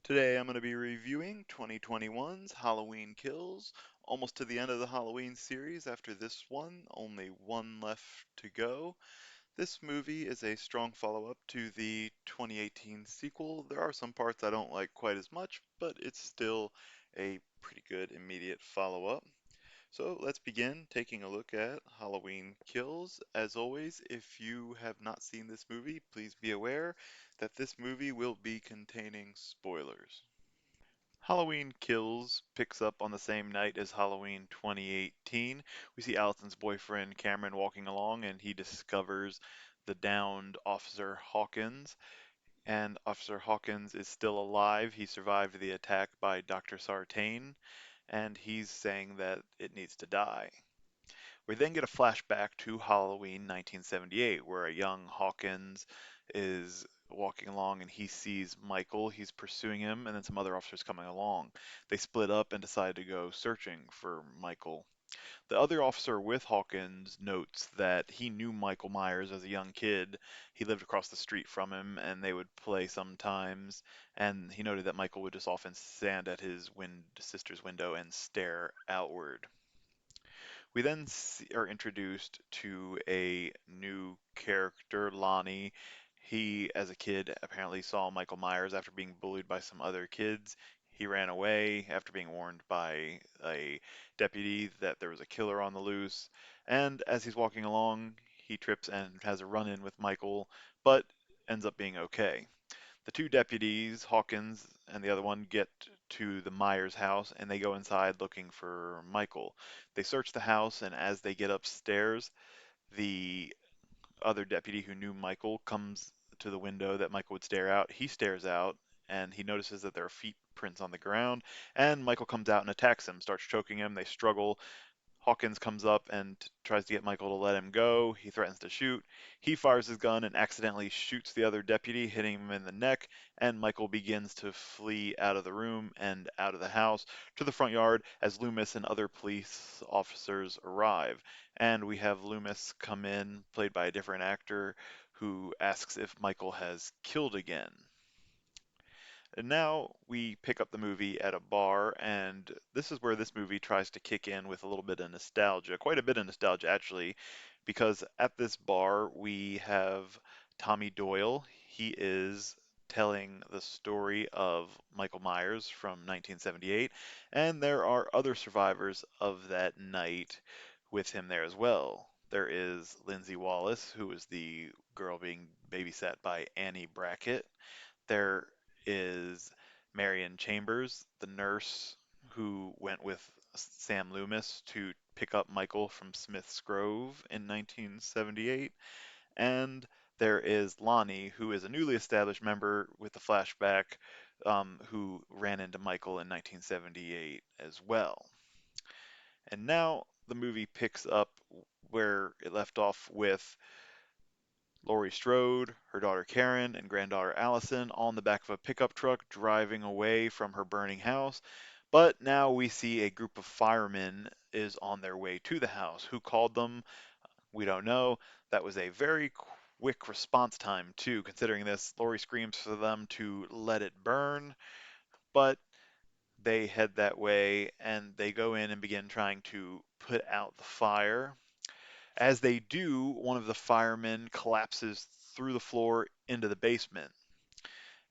Today I'm going to be reviewing 2021's Halloween Kills, almost to the end of the Halloween series. After this one, only one left to go. This movie is a strong follow-up to the 2018 sequel. There are some parts I don't like quite as much, but it's still a pretty good immediate follow-up. So let's begin taking a look at Halloween Kills. As always, if you have not seen this movie, please be aware that this movie will be containing spoilers. Halloween Kills picks up on the same night as Halloween 2018. We see Allison's boyfriend Cameron walking along and he discovers the downed Officer Hawkins. And Officer Hawkins is still alive. He survived the attack by Dr. Sartain, and he's saying that it needs to die. We then get a flashback to Halloween 1978, where a young Hawkins is walking along and he sees Michael. He's pursuing him, and then some other officers coming along. They split up and decide to go searching for Michael. The other officer with Hawkins notes that he knew Michael Myers as a young kid. He lived across the street from him, and they would play sometimes. And he noted that Michael would just often stand at his sister's window and stare outward. We then are introduced to a new character, Lonnie. He, as a kid, apparently saw Michael Myers after being bullied by some other kids. He ran away after being warned by a deputy that there was a killer on the loose. And as he's walking along, he trips and has a run-in with Michael, but ends up being okay. The two deputies, Hawkins and the other one, get to the Myers house and they go inside looking for Michael. They search the house, and as they get upstairs, the other deputy who knew Michael comes to the window that Michael would stare out. He stares out and he notices that there are feet prints on the ground, and Michael comes out and attacks him, starts choking him. They struggle. Hawkins comes up and tries to get Michael to let him go. He threatens to shoot. He fires his gun and accidentally shoots the other deputy, hitting him in the neck, and Michael begins to flee out of the room and out of the house to the front yard as Loomis and other police officers arrive. And we have Loomis come in, played by a different actor, who asks if Michael has killed again. And now we pick up the movie at a bar, and this is where this movie tries to kick in with a little bit of nostalgia, quite a bit of nostalgia actually, because at this bar we have Tommy Doyle. He is telling the story of Michael Myers from 1978, and there are other survivors of that night with him there as well. There is Lindsay Wallace, who is the girl being babysat by Annie Brackett. There is Marion Chambers, the nurse who went with Sam Loomis to pick up Michael from Smith's Grove in 1978. And there is Lonnie, who is a newly established member with the flashback, who ran into Michael in 1978 as well. And now the movie picks up where it left off with Laurie Strode, her daughter Karen, and granddaughter Allison on the back of a pickup truck driving away from her burning house. But now we see a group of firemen is on their way to the house. Who called them? We don't know. That was a very quick response time, too, considering this. Laurie screams for them to let it burn, but they head that way and they go in and begin trying to put out the fire. As they do, one of the firemen collapses through the floor into the basement.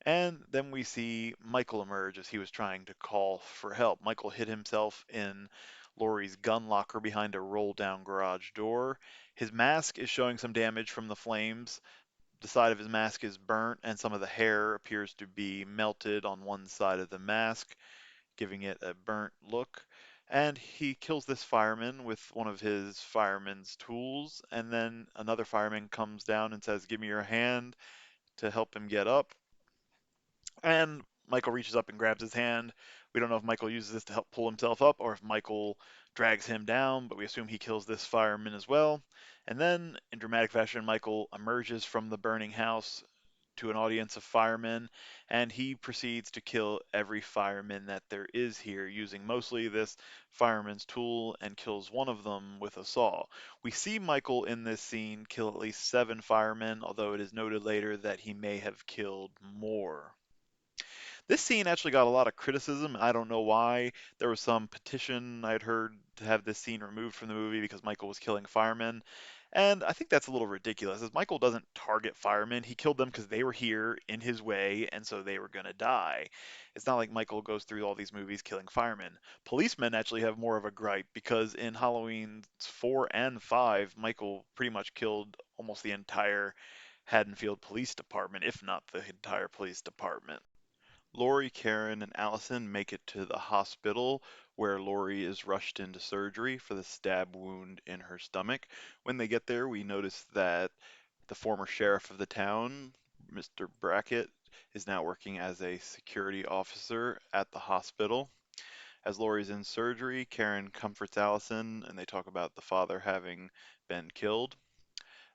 And then we see Michael emerge as he was trying to call for help. Michael hid himself in Laurie's gun locker behind a roll down garage door. His mask is showing some damage from the flames. The side of his mask is burnt, and some of the hair appears to be melted on one side of the mask, giving it a burnt look. And he kills this fireman with one of his fireman's tools. And then another fireman comes down and says, "Give me your hand," to help him get up. And Michael reaches up and grabs his hand. We don't know if Michael uses this to help pull himself up or if Michael drags him down, but we assume he kills this fireman as well. And then, in dramatic fashion, Michael emerges from the burning house to an audience of firemen, and he proceeds to kill every fireman that there is here, using mostly this fireman's tool, and kills one of them with a saw. We see Michael in this scene kill at least 7 firemen, although it is noted later that he may have killed more. This scene actually got a lot of criticism. I don't know why. There was some petition I'd heard to have this scene removed from the movie because Michael was killing firemen. And I think that's a little ridiculous, as Michael doesn't target firemen. He killed them because they were here in his way, and so they were going to die. It's not like Michael goes through all these movies killing firemen. Policemen actually have more of a gripe because in Halloween 4 and 5, Michael pretty much killed almost the entire Haddonfield Police Department, if not the entire police department. Lori, Karen, and Allison make it to the hospital where Lori is rushed into surgery for the stab wound in her stomach. When they get there, we notice that the former sheriff of the town, Mr. Brackett, is now working as a security officer at the hospital. As Lori's in surgery, Karen comforts Allison and they talk about the father having been killed.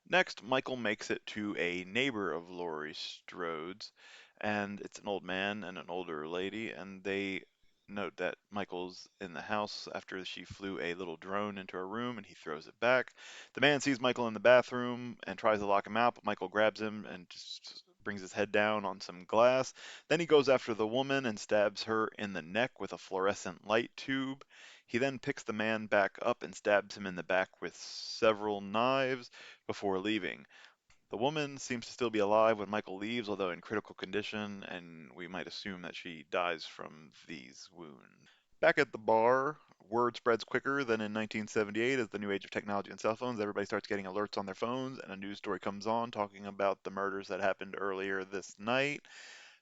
Next, Michael makes it to a neighbor of Laurie Strode's, and it's an old man and an older lady, and they note that Michael's in the house after she flew a little drone into her room and he throws it back. The man sees Michael in the bathroom and tries to lock him out, but Michael grabs him and just brings his head down on some glass. Then he goes after the woman and stabs her in the neck with a fluorescent light tube. He then picks the man back up and stabs him in the back with several knives before leaving. The woman seems to still be alive when Michael leaves, although in critical condition, and we might assume that she dies from these wounds. Back at the bar, word spreads quicker than in 1978 as the new age of technology and cell phones. Everybody starts getting alerts on their phones, and a news story comes on talking about the murders that happened earlier this night,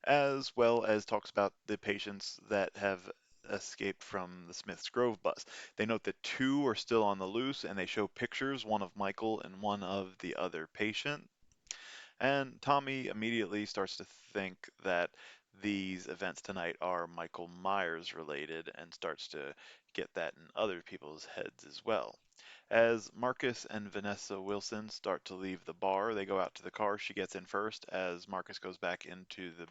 as well as talks about the patients that have escaped from the Smith's Grove bus. They note that two are still on the loose, and they show pictures, one of Michael and one of the other patient. And Tommy immediately starts to think that these events tonight are Michael Myers related and starts to get that in other people's heads as well. As Marcus and Vanessa Wilson start to leave the bar, they go out to the car. She gets in first as Marcus goes back into the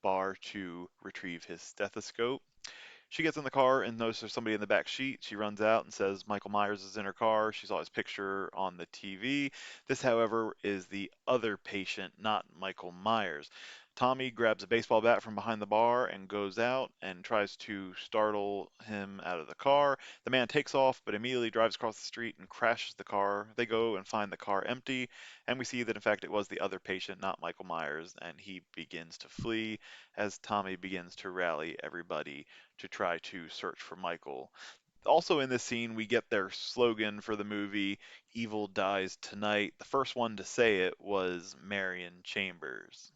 bar to retrieve his stethoscope. She gets in the car and notices there's somebody in the back seat. She runs out and says Michael Myers is in her car. She saw his picture on the TV. This, however, is the other patient, not Michael Myers. Tommy grabs a baseball bat from behind the bar and goes out and tries to startle him out of the car. The man takes off but immediately drives across the street and crashes the car. They go and find the car empty, and we see that in fact it was the other patient, not Michael Myers, and he begins to flee as Tommy begins to rally everybody to try to search for Michael. Also in this scene, we get their slogan for the movie, Evil Dies Tonight. The first one to say it was Marion Chambers.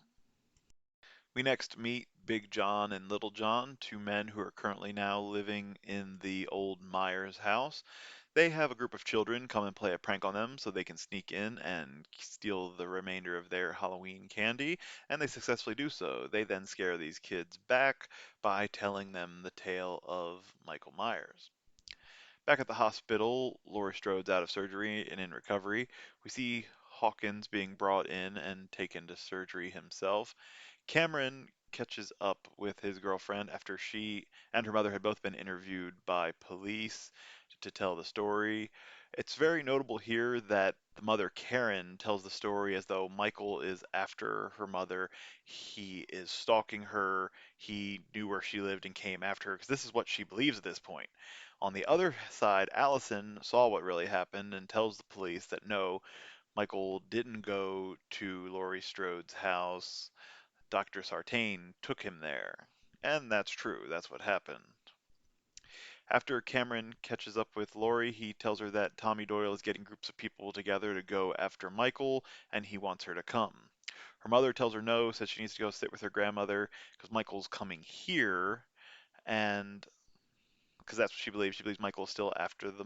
We next meet Big John and Little John, two men who are currently now living in the old Myers house. They have a group of children come and play a prank on them so they can sneak in and steal the remainder of their Halloween candy, and they successfully do so. They then scare these kids back by telling them the tale of Michael Myers. Back at the hospital, Laurie Strode's out of surgery and in recovery. We see Hawkins being brought in and taken to surgery himself. Cameron catches up with his girlfriend after she and her mother had both been interviewed by police to tell the story. It's very notable here that the mother, Karen, tells the story as though Michael is after her mother. He is stalking her. He knew where she lived and came after her because this is what she believes at this point. On the other side, Allison saw what really happened and tells the police that no, Michael didn't go to Laurie Strode's house. Dr. Sartain took him there. And that's true, that's what happened. After Cameron catches up with Laurie, he tells her that Tommy Doyle is getting groups of people together to go after Michael, and he wants her to come. Her mother tells her no, says she needs to go sit with her grandmother because Michael's coming here, and because that's what she believes. She believes Michael is still after the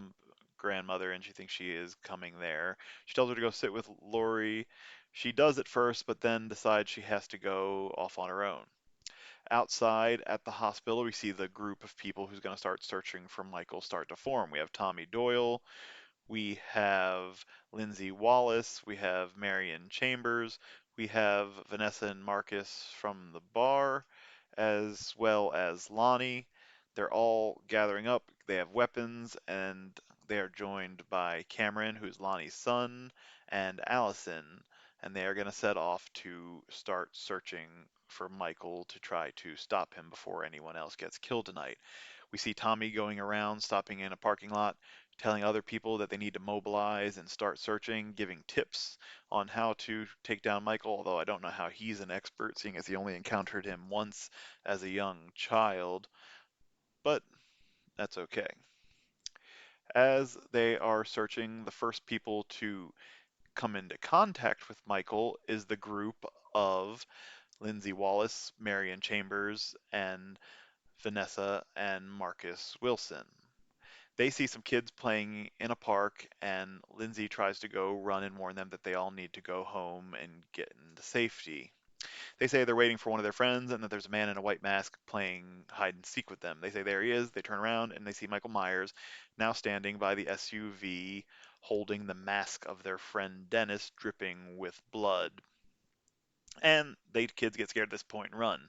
grandmother, and she thinks she is coming there. She tells her to go sit with Laurie. She does at first, but then decides she has to go off on her own. Outside at the hospital, we see the group of people who's going to start searching for Michael start to form. We have Tommy Doyle, we have Lindsay Wallace, we have Marion Chambers, we have Vanessa and Marcus from the bar, as well as Lonnie. They're all gathering up. They have weapons, and they are joined by Cameron, who's Lonnie's son, and Allison, and they are going to set off to start searching for Michael to try to stop him before anyone else gets killed tonight. We see Tommy going around, stopping in a parking lot, telling other people that they need to mobilize and start searching, giving tips on how to take down Michael, although I don't know how he's an expert, seeing as he only encountered him once as a young child, but that's okay. As they are searching, the first people to come into contact with Michael is the group of Lindsay Wallace, Marion Chambers, and Vanessa and Marcus Wilson. They see some kids playing in a park, and Lindsay tries to go run and warn them that they all need to go home and get into safety. They say they're waiting for one of their friends and that there's a man in a white mask playing hide and seek with them. They say there he is. They turn around and they see Michael Myers now standing by the SUV holding the mask of their friend Dennis dripping with blood. And the kids get scared at this point and run.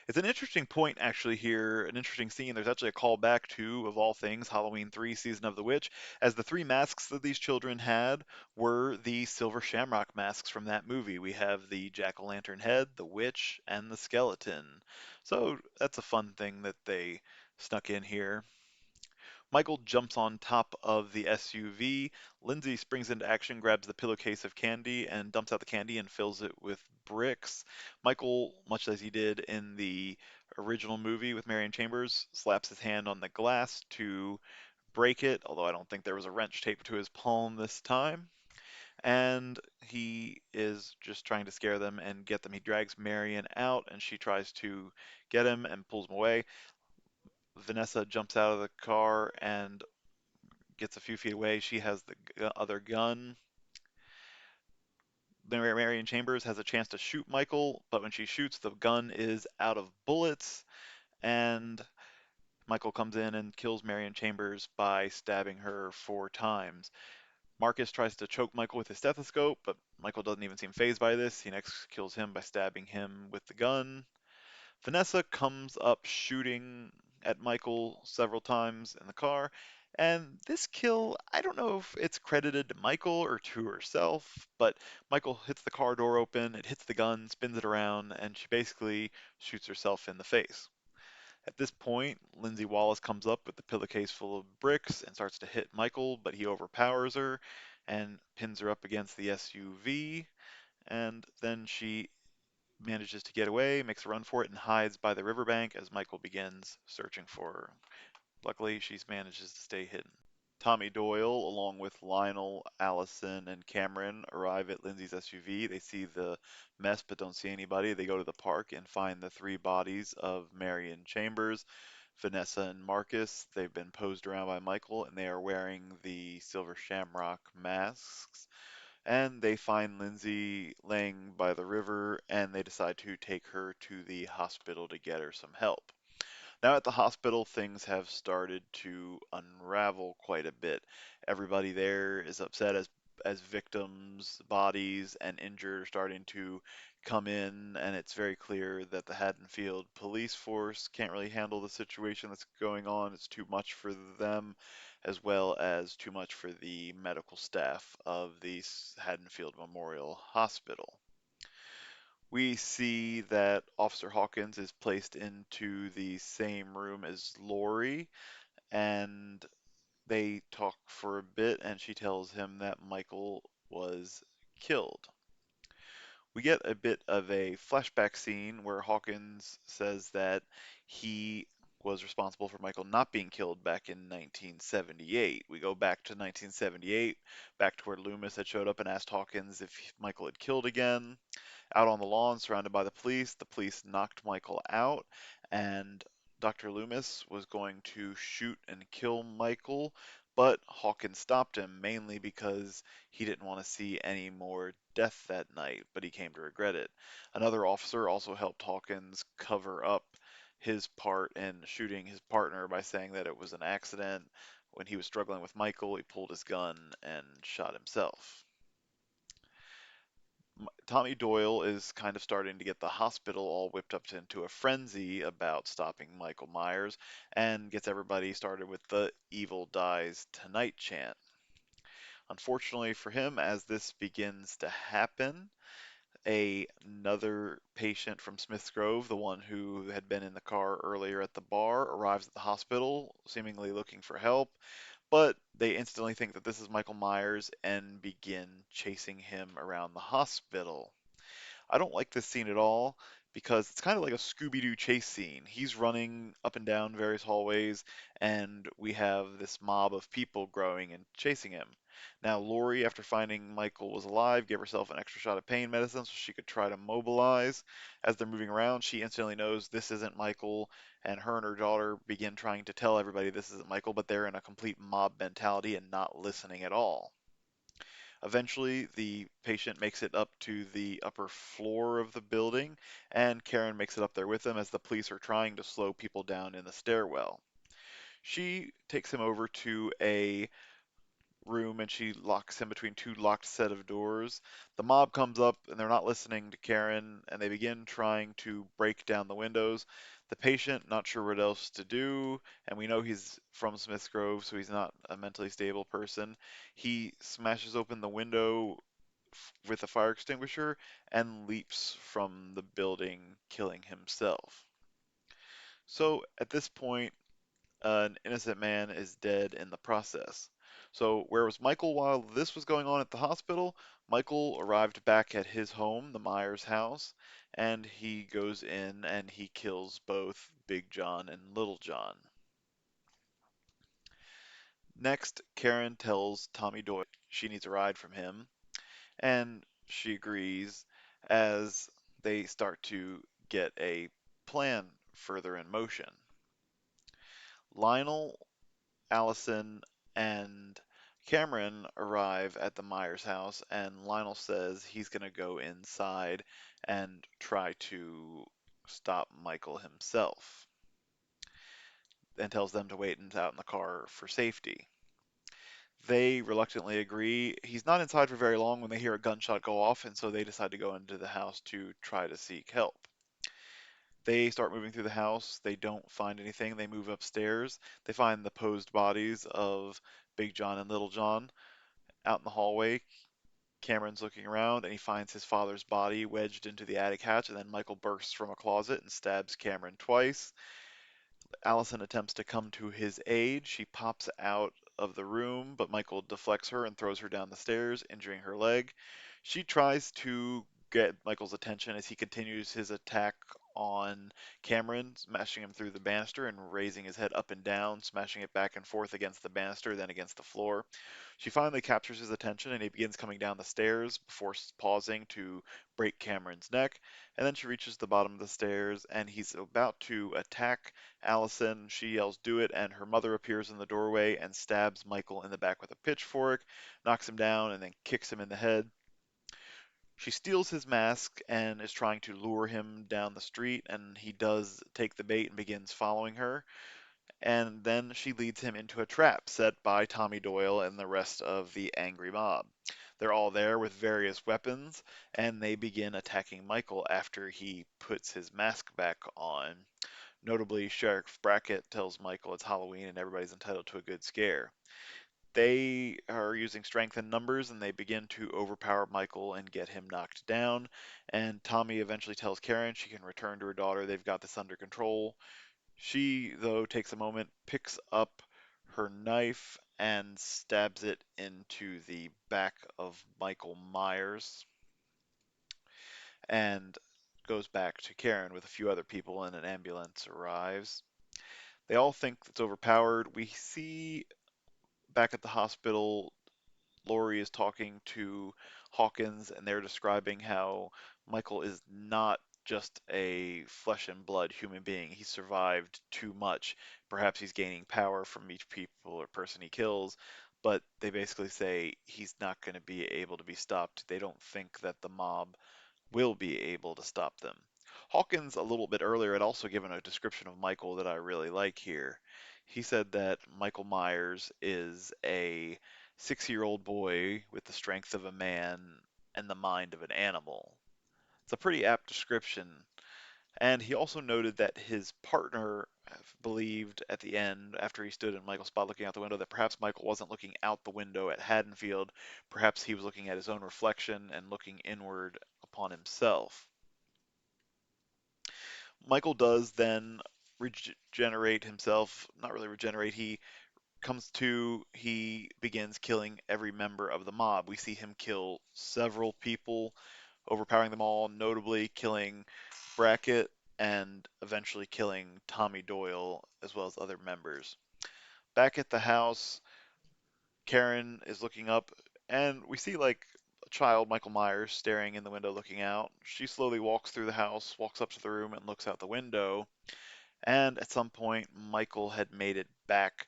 It's an interesting point actually here, an interesting scene. There's actually a callback to, of all things, Halloween 3 Season of the Witch, as the three masks that these children had were the silver shamrock masks from that movie. We have the jack-o'-lantern head, the witch, and the skeleton. So that's a fun thing that they snuck in here. Michael jumps on top of the SUV. Lindsay springs into action, grabs the pillowcase of candy, and dumps out the candy and fills it with bricks. Michael, much as he did in the original movie with Marion Chambers, slaps his hand on the glass to break it, although I don't think there was a wrench taped to his palm this time. And he is just trying to scare them and get them. He drags Marion out, and she tries to get him and pulls him away. Vanessa jumps out of the car and gets a few feet away. She has the other gun. Marion Chambers has a chance to shoot Michael, but when she shoots, the gun is out of bullets, and Michael comes in and kills Marion Chambers by stabbing her 4 times. Marcus tries to choke Michael with his stethoscope, but Michael doesn't even seem fazed by this. He next kills him by stabbing him with the gun. Vanessa comes up shooting at Michael several times in the car. And this kill, I don't know if it's credited to Michael or to herself, but Michael hits the car door open, it hits the gun, spins it around, and she basically shoots herself in the face. At this point, Lindsay Wallace comes up with the pillowcase full of bricks and starts to hit Michael, but he overpowers her and pins her up against the SUV. And then she manages to get away, makes a run for it, and hides by the riverbank as Michael begins searching for her. Luckily, she manages to stay hidden. Tommy Doyle, along with Lionel, Allison, and Cameron, arrive at Lindsay's SUV. They see the mess but don't see anybody. They go to the park and find the 3 bodies of Marion Chambers, Vanessa, and Marcus. They've been posed around by Michael, and they are wearing the silver shamrock masks. And they find Lindsay laying by the river, and they decide to take her to the hospital to get her some help. Now at the hospital, things have started to unravel quite a bit. Everybody there is upset as victims, bodies, and injured are starting to come in, and it's very clear that the Haddonfield police force can't really handle the situation that's going on. It's too much for them, as well as too much for the medical staff of the Haddonfield Memorial Hospital. We see that Officer Hawkins is placed into the same room as Lori, and they talk for a bit, and she tells him that Michael was killed. We get a bit of a flashback scene where Hawkins says that he was responsible for Michael not being killed back in 1978. We go back to 1978, back to where Loomis had showed up and asked Hawkins if Michael had killed again. Out on the lawn, surrounded by the police knocked Michael out, and Dr. Loomis was going to shoot and kill Michael, but Hawkins stopped him mainly because he didn't want to see any more death that night, but he came to regret it. Another officer also helped Hawkins cover up his part in shooting his partner by saying that it was an accident. When he was struggling with Michael, he pulled his gun and shot himself. Tommy Doyle is kind of starting to get the hospital all whipped up into a frenzy about stopping Michael Myers and gets everybody started with the Evil Dies Tonight chant. Unfortunately for him, as this begins to happen, another patient from Smith's Grove, the one who had been in the car earlier at the bar, arrives at the hospital, seemingly looking for help, but they instantly think that this is Michael Myers and begin chasing him around the hospital. I don't like this scene at all because it's kind of like a Scooby-Doo chase scene. He's running up and down various hallways, and we have this mob of people growing and chasing him. Now, Lori, after finding Michael was alive, gave herself an extra shot of pain medicine so she could try to mobilize. As they're moving around, she instantly knows this isn't Michael, and her and her daughter begin trying to tell everybody this isn't Michael, but they're in a complete mob mentality and not listening at all. Eventually, the patient makes it up to the upper floor of the building, and Karen makes it up there with them as the police are trying to slow people down in the stairwell. She takes him over to a room and she locks him between two locked set of doors. The mob comes up and they're not listening to Karen and they begin trying to break down the windows. The patient, not sure what else to do, and we know he's from Smith's Grove, so he's not a mentally stable person. He smashes open the window with a fire extinguisher and leaps from the building, killing himself. So at this point, an innocent man is dead in the process. So, where was Michael while this was going on at the hospital? Michael arrived back at his home, the Myers house, and he goes in and he kills both Big John and Little John. Next, Karen tells Tommy Doyle she needs a ride from him, and she agrees as they start to get a plan further in motion. Lionel, Allison, and Cameron arrive at the Myers house, and Lionel says he's going to go inside and try to stop Michael himself, and tells them to wait out in the car for safety. They reluctantly agree. He's not inside for very long when they hear a gunshot go off, and so they decide to go into the house to try to seek help. They start moving through the house. They don't find anything. They move upstairs. They find the posed bodies of Big John and Little John out in the hallway. Cameron's looking around and he finds his father's body wedged into the attic hatch, and then Michael bursts from a closet and stabs Cameron twice. Allison attempts to come to his aid. She pops out of the room, but Michael deflects her and throws her down the stairs, injuring her leg. She tries to get Michael's attention as he continues his attack on Cameron, smashing him through the banister and raising his head up and down, smashing it back and forth against the banister, then against the floor. She finally captures his attention and he begins coming down the stairs before pausing to break Cameron's neck. And then she reaches the bottom of the stairs and he's about to attack Allison. She yells, "Do it," and her mother appears in the doorway and stabs Michael in the back with a pitchfork, knocks him down, and then kicks him in the head. She steals his mask and is trying to lure him down the street, and he does take the bait and begins following her. And then she leads him into a trap set by Tommy Doyle and the rest of the angry mob. They're all there with various weapons, and they begin attacking Michael after he puts his mask back on. Notably, Sheriff Brackett tells Michael it's Halloween and everybody's entitled to a good scare. They are using strength in numbers and they begin to overpower Michael and get him knocked down. And Tommy eventually tells Karen she can return to her daughter. They've got this under control. She, though, takes a moment, picks up her knife, and stabs it into the back of Michael Myers and goes back to Karen with a few other people, and an ambulance arrives. They all think it's overpowered. We see back at the hospital, Lori is talking to Hawkins, and they're describing how Michael is not just a flesh and blood human being. He survived too much. Perhaps he's gaining power from each people or person he kills, but they basically say he's not going to be able to be stopped. They don't think that the mob will be able to stop them. Hawkins, a little bit earlier, had also given a description of Michael that I really like here. He said that Michael Myers is a 6-year-old boy with the strength of a man and the mind of an animal. It's a pretty apt description. And he also noted that his partner believed at the end, after he stood in Michael's spot looking out the window, that perhaps Michael wasn't looking out the window at Haddonfield. Perhaps he was looking at his own reflection and looking inward upon himself. Michael does then regenerate himself, not really regenerate, he begins killing every member of the mob. We see him kill several people, overpowering them all, notably killing Brackett and eventually killing Tommy Doyle as well as other members. Back at the house, Karen is looking up and we see like a child, Michael Myers, staring in the window looking out. She slowly walks through the house, walks up to the room and looks out the window. And at some point, Michael had made it back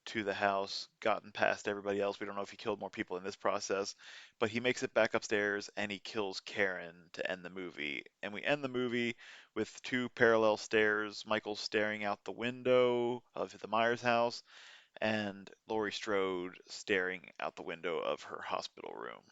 to the house, gotten past everybody else. We don't know if he killed more people in this process, but he makes it back upstairs and he kills Karen to end the movie. And we end the movie with two parallel stairs, Michael staring out the window of the Myers house and Laurie Strode staring out the window of her hospital room.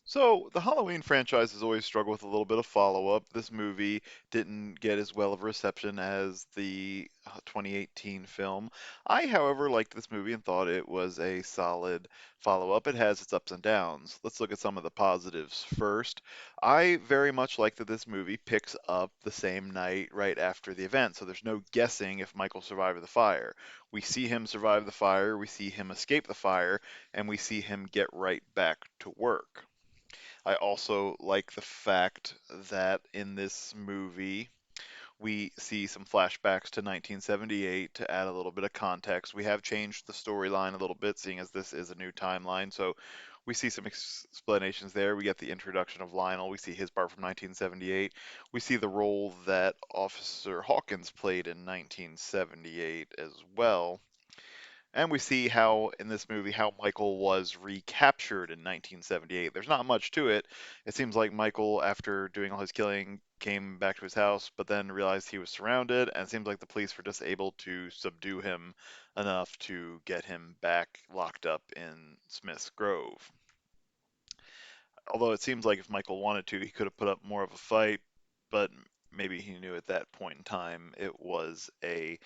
So, the Halloween franchise has always struggled with a little bit of follow-up. This movie didn't get as well of a reception as the 2018 film. I, however, liked this movie and thought it was a solid follow-up. It has its ups and downs. Let's look at some of the positives first. I very much like that this movie picks up the same night right after the event, so there's no guessing if Michael survived the fire. We see him survive the fire, we see him escape the fire, and we see him get right back to work. I also like the fact that in this movie we see some flashbacks to 1978 to add a little bit of context. We have changed the storyline a little bit, seeing as this is a new timeline. So we see some explanations there. We get the introduction of Lionel. We see his part from 1978. We see the role that Officer Hawkins played in 1978 as well. And we see how in this movie how Michael was recaptured in 1978. There's not much to it. It seems like Michael, after doing all his killing, came back to his house, but then realized he was surrounded, and it seems like the police were just able to subdue him enough to get him back locked up in Smith's Grove. Although it seems like if Michael wanted to, he could have put up more of a fight, but maybe he knew at that point in time it was a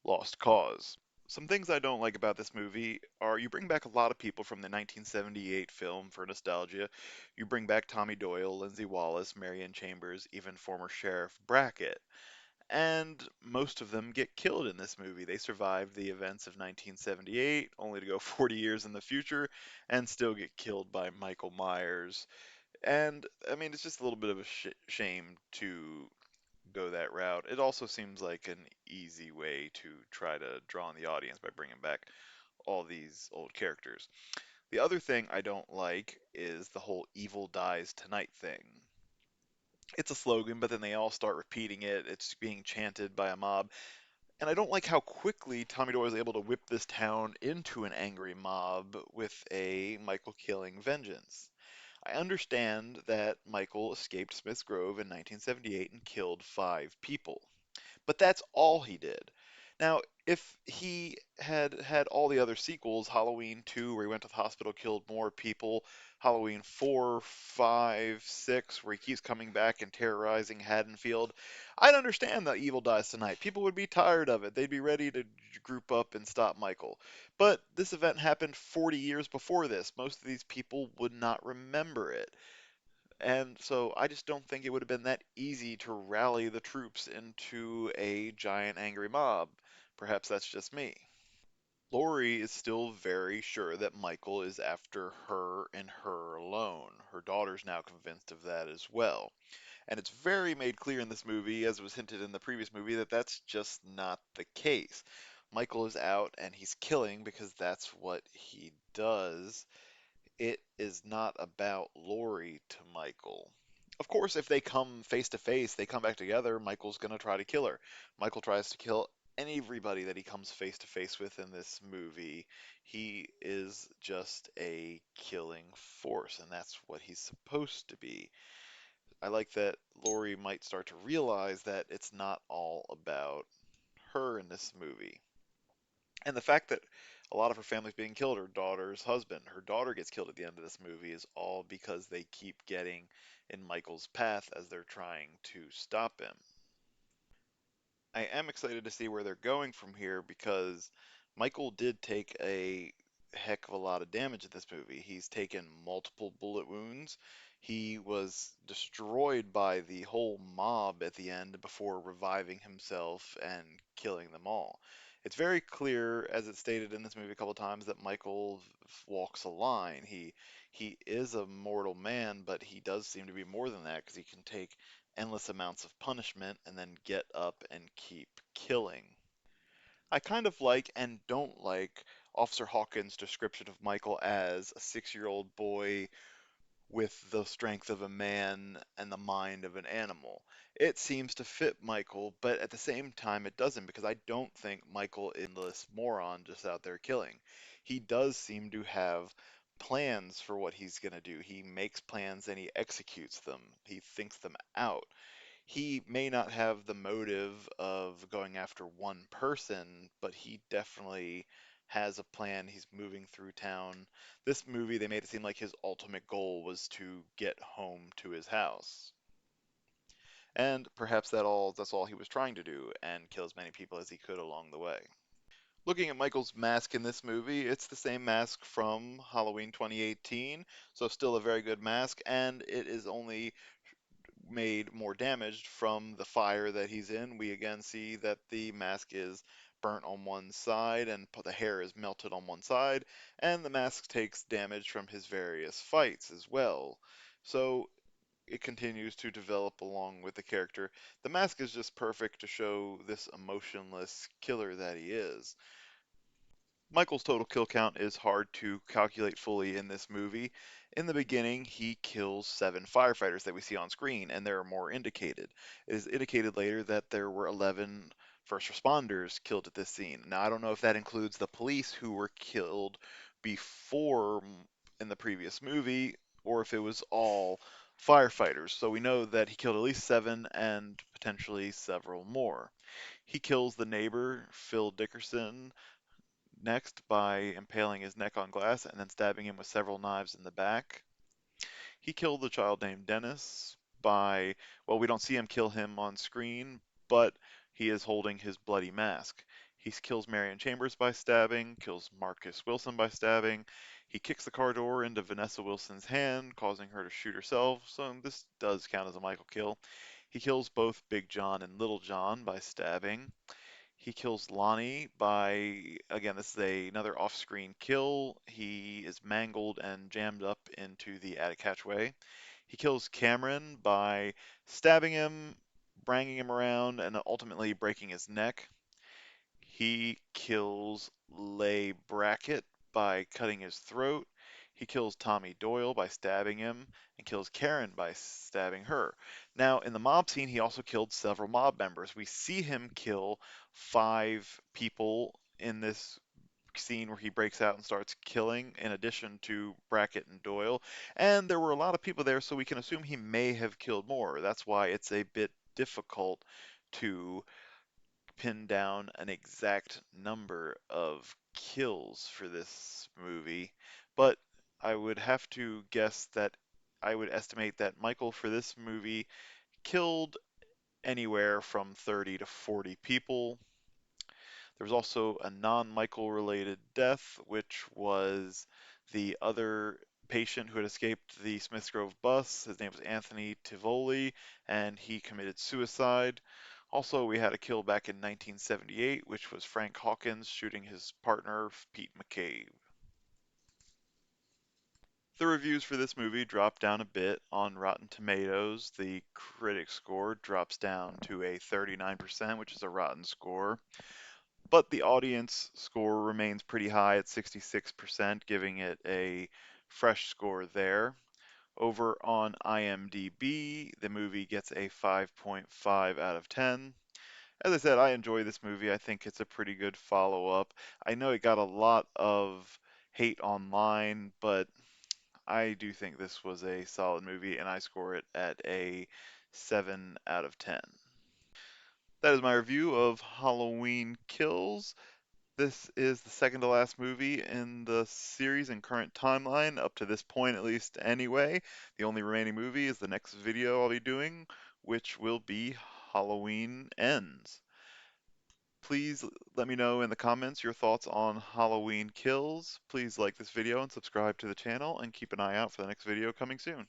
lost cause. Some things I don't like about this movie are you bring back a lot of people from the 1978 film for nostalgia. You bring back Tommy Doyle, Lindsay Wallace, Marion Chambers, even former Sheriff Brackett. And most of them get killed in this movie. They survive the events of 1978, only to go 40 years in the future and still get killed by Michael Myers. And I mean, it's just a little bit of a shame to go that route. It also seems like an easy way to try to draw in the audience by bringing back all these old characters. The other thing I don't like is the whole evil dies tonight thing. It's a slogan, but then they all start repeating it. It's being chanted by a mob. And I don't like how quickly Tommy Doyle is able to whip this town into an angry mob with a Michael killing vengeance. I understand that Michael escaped Smith's Grove in 1978 and killed 5 people. But that's all he did. Now, if he had had all the other sequels, Halloween 2, where he went to the hospital, killed more people, Halloween 4, 5, 6, where he keeps coming back and terrorizing Haddonfield, I'd understand that Evil Dies Tonight. People would be tired of it. They'd be ready to group up and stop Michael. But this event happened 40 years before this. Most of these people would not remember it. And so I just don't think it would have been that easy to rally the troops into a giant angry mob. Perhaps that's just me. Lori is still very sure that Michael is after her and her alone. Her daughter's now convinced of that as well. And it's very made clear in this movie, as was hinted in the previous movie, that that's just not the case. Michael is out and he's killing because that's what he does. It is not about Lori to Michael. Of course, if they come face to face, they come back together, Michael's going to try to kill her. Michael tries to kill anybody that he comes face to face with in this movie. He is just a killing force, and that's what he's supposed to be. I like that Lori might start to realize that it's not all about her in this movie. And the fact that a lot of her family's being killed, her daughter's husband, her daughter gets killed at the end of this movie, is all because they keep getting in Michael's path as they're trying to stop him. I am excited to see where they're going from here because Michael did take a heck of a lot of damage in this movie. He's taken multiple bullet wounds. He was destroyed by the whole mob at the end before reviving himself and killing them all. It's very clear, as it's stated in this movie a couple times, that Michael walks a line. He is a mortal man, but he does seem to be more than that because he can take endless amounts of punishment and then get up and keep killing. I kind of like and don't like Officer Hawkins' description of Michael as a 6-year-old boy with the strength of a man and the mind of an animal. It seems to fit Michael, but at the same time it doesn't because I don't think Michael is an endless moron just out there killing. He does seem to have plans for what he's going to do. He makes plans and he executes them. He thinks them out. He may not have the motive of going after one person, but he definitely has a plan. He's moving through town. This movie, they made it seem like his ultimate goal was to get home to his house. And perhaps that's all he was trying to do and kill as many people as he could along the way. Looking at Michael's mask in this movie, it's the same mask from Halloween 2018, so still a very good mask, and it is only made more damaged from the fire that he's in. We again see that the mask is burnt on one side and the hair is melted on one side, and the mask takes damage from his various fights as well. So it continues to develop along with the character. The mask is just perfect to show this emotionless killer that he is. Michael's total kill count is hard to calculate fully in this movie. In the beginning, he kills 7 firefighters that we see on screen, and there are more indicated. It is indicated later that there were 11 first responders killed at this scene. Now, I don't know if that includes the police who were killed before in the previous movie, or if it was all firefighters. So we know that he killed at least 7 and potentially several more. He kills the neighbor, Phil Dickerson, next by impaling his neck on glass and then stabbing him with several knives in the back. He killed the child named Dennis by, well, we don't see him kill him on screen, but he is holding his bloody mask. He kills Marion Chambers by stabbing, kills Marcus Wilson by stabbing. He kicks the car door into Vanessa Wilson's hand, causing her to shoot herself, so this does count as a Michael kill. He kills both Big John and Little John by stabbing. He kills Lonnie by, again, this is another off-screen kill. He is mangled and jammed up into the attic hatchway. He kills Cameron by stabbing him, banging him around, and ultimately breaking his neck. He kills Leigh Brackett by cutting his throat. He kills Tommy Doyle by stabbing him and kills Karen by stabbing her. Now, in the mob scene, he also killed several mob members. We see him kill 5 people in this scene where he breaks out and starts killing, in addition to Brackett and Doyle. And there were a lot of people there, so we can assume he may have killed more. That's why it's a bit difficult to pin down an exact number of kills for this movie, but I would have to guess that I would estimate that Michael for this movie killed anywhere from 30 to 40 people. There was also a non-Michael related death, which was the other patient who had escaped the Smiths Grove bus. His name was Anthony Tivoli, and he committed suicide. Also, we had a kill back in 1978, which was Frank Hawkins shooting his partner, Pete McCabe. The reviews for this movie dropped down a bit. On Rotten Tomatoes, the critic score drops down to a 39%, which is a rotten score. But the audience score remains pretty high at 66%, giving it a fresh score there. Over on IMDb, the movie gets a 5.5 out of 10. As I said, I enjoy this movie. I think it's a pretty good follow-up. I know it got a lot of hate online, but I do think this was a solid movie, and I score it at a 7 out of 10. That is my review of Halloween Kills. This is the second to last movie in the series and current timeline, up to this point at least anyway. The only remaining movie is the next video I'll be doing, which will be Halloween Ends. Please let me know in the comments your thoughts on Halloween Kills. Please like this video and subscribe to the channel, and keep an eye out for the next video coming soon.